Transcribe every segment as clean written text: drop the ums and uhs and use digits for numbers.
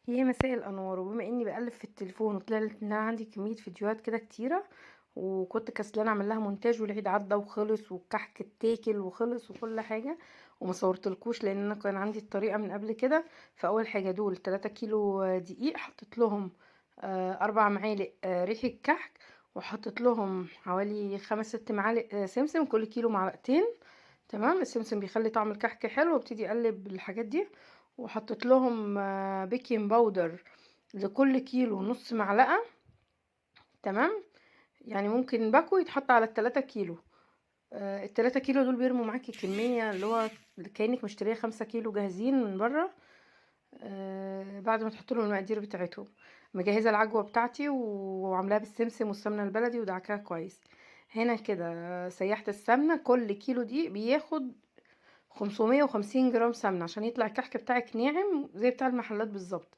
يا مساء الانوار. وبما اني بقلب في التليفون وطلع لي ان انا عندي كميه فيديوهات كده كتيره، وكنت كسلانه اعمل لها مونتاج، والعيد عدى وخلص والكحك اتاكل وخلص وكل حاجه، وما صورتلكوش لان انا كان عندي الطريقه من قبل كده. فاول حاجه دول 3 كيلو دقيق، حطيت لهم 4 معالق ريحه كحك، وحطيت لهم حوالي 5 6 معالق سمسم، كل كيلو معلقتين. تمام، السمسم بيخلي طعم الكحك حلو، وابتدي اقلب الحاجات دي. وحطيت لهم بيكنج باودر لكل كيلو نص معلقة. تمام، يعني ممكن باكو يتحط على ال3 كيلو. ال3 كيلو دول بيرموا معاكي كمية، اللي هو كأنك مشترية 5 كيلو جاهزين من بره. بعد ما تحط لهم المقادير بتاعتهم، مجهزة العجوة بتاعتي وعاملاها بالسمسم والسمنة البلدي ودعكاها كويس. هنا كده سيحت السمنة، كل كيلو دي بياخد 550 جرام سمنة عشان يطلع الكحك بتاعك ناعم زي بتاع المحلات بالظبط.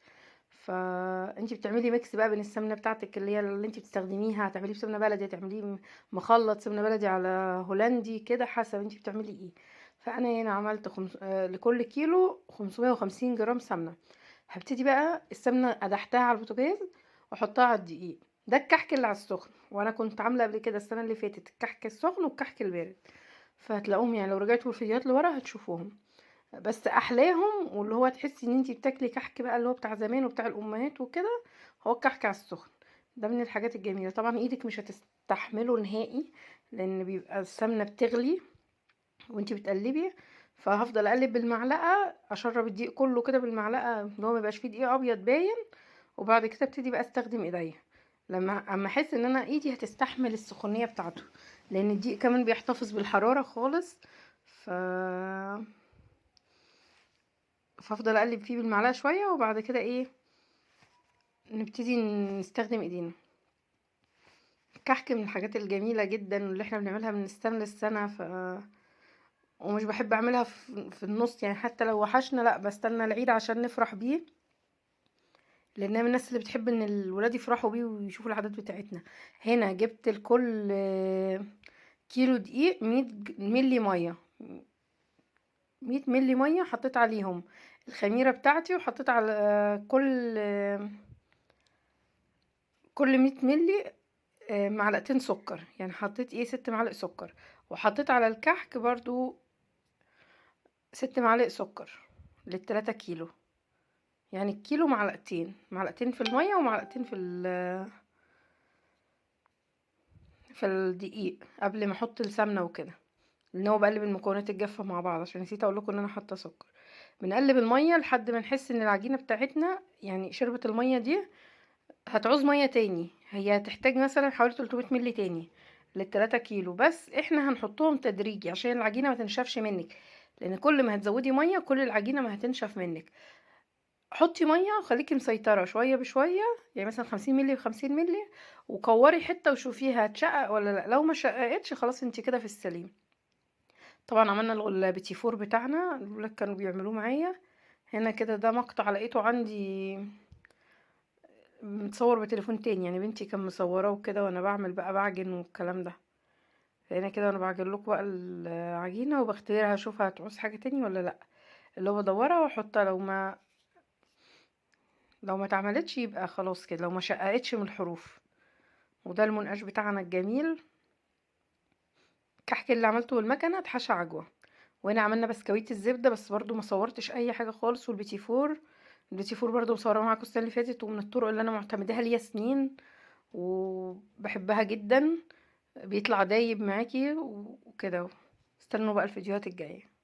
فانتي بتعملي ميكس بقى بين السمنة بتاعتك اللي هي اللي انتي بتستخدميها، هتعمليه بسمنة بلدي، هتعمليه مخلط سمنة بلدي على هولندي، كده حسب انتي بتعملي ايه. فانا هنا عملت لكل كيلو 550 جرام سمنة. هبتدي بقى السمنة قدحتها على البوتاجاز واحطها على الدقيق. ده الكحك اللي على السخن، وانا كنت عامله قبل كده السنه اللي فاتت الكحك السخن والكحك البارد، فهتلاقوهم يعني لو رجعتوا الفيديوهات لورا هتشوفوهم. بس احلاهم، واللي هو تحسي ان انتي بتاكلي كحك بقى اللي هو بتاع زمان وبتاع الامهات وكده، هو الكحك على السخن. ده من الحاجات الجميله. طبعا ايدك مش هتستحمله نهائي، لان بيبقى السمنه بتغلي وانتي بتقلبي. فهفضل اقلب بالمعلقه، اشرب الدقيق كله كده بالمعلقه اللي هو ميبقاش فيه دقيق ابيض باين. وبعد كده ابتدي بقى استخدم ايديا اما احس ان انا ايدي هتستحمل السخونيه بتاعته، لان الدقيق كمان بيحتفظ بالحراره خالص. ف فافضل اقلب فيه بالمعلقه شويه، وبعد كده ايه، نبتدي نستخدم ايدينا. الكحك من الحاجات الجميله جدا اللي احنا بنعملها من السنه للسنه. ومش بحب اعملها في النص، يعني حتى لو وحشنا لا بستنى العيد عشان نفرح بيه، لان انا من الناس اللي بتحب ان الولاد يفرحوا بيه ويشوفوا العادات بتاعتنا. هنا جبت لكل كيلو دقيق 100 ملي ميه. 100 ملي ميه حطيت عليهم الخميره بتاعتي، وحطيت على كل 100 ملي معلقتين سكر، يعني حطيت ايه 6 معالق سكر. وحطيت على الكحك برضو 6 معالق سكر لل3 كيلو. يعني الكيلو معلقتين، معلقتين في الميه ومعلقتين في الدقيق قبل ما احط السمنه وكده، لان هو بقلب المكونات الجافه مع بعض، عشان نسيت اقول لكم ان انا حاطه سكر. بنقلب الميه لحد ما نحس ان العجينه بتاعتنا يعني شربت الميه دي. هتعوز ميه تاني، هي هتحتاج مثلا حوالي 300 مللي تاني لل3 كيلو، بس احنا هنحطهم تدريجي عشان العجينه ما تنشفش منك، لان كل ما هتزودي ميه كل العجينه ما هتنشف منك. حطي ميه وخليكي مسيطره شويه بشويه، يعني مثلا 50 مللي و50 مللي، وكوري حته وشوفيها هتشقق ولا لا. لو ما شققتش خلاص انت كده في السليم. طبعا عملنا البيتي فور بتاعنا، الولاد كانوا بيعملوه معايا. هنا كده ده مقطع لقيته عندي متصور بتليفون تاني، يعني بنتي كان مصوراه وكده وانا بعمل بقى بعجن والكلام ده. هنا كده وانا بعجن لكم بقى العجينه وبختبرها اشوفها هتعوز حاجه تاني ولا لا. اللي هو بدورها واحطها، لو ما اتعملتش يبقى خلاص كده، لو ما شققتش من الحروف. وده المنقاش بتاعنا الجميل. الكحك اللي عملته بالمكنه اتحشى عجوه. وهنا عملنا بسكويت الزبده، بس برضو ما صورتش اي حاجه خالص. والبيتي فور، البيتي فور برضو مصوره معاكم السنه اللي فاتت، ومن الطرق اللي انا معتمداها ليا سنين وبحبها جدا. بيطلع دايب معاكي وكده. استنوا بقى الفيديوهات الجايه.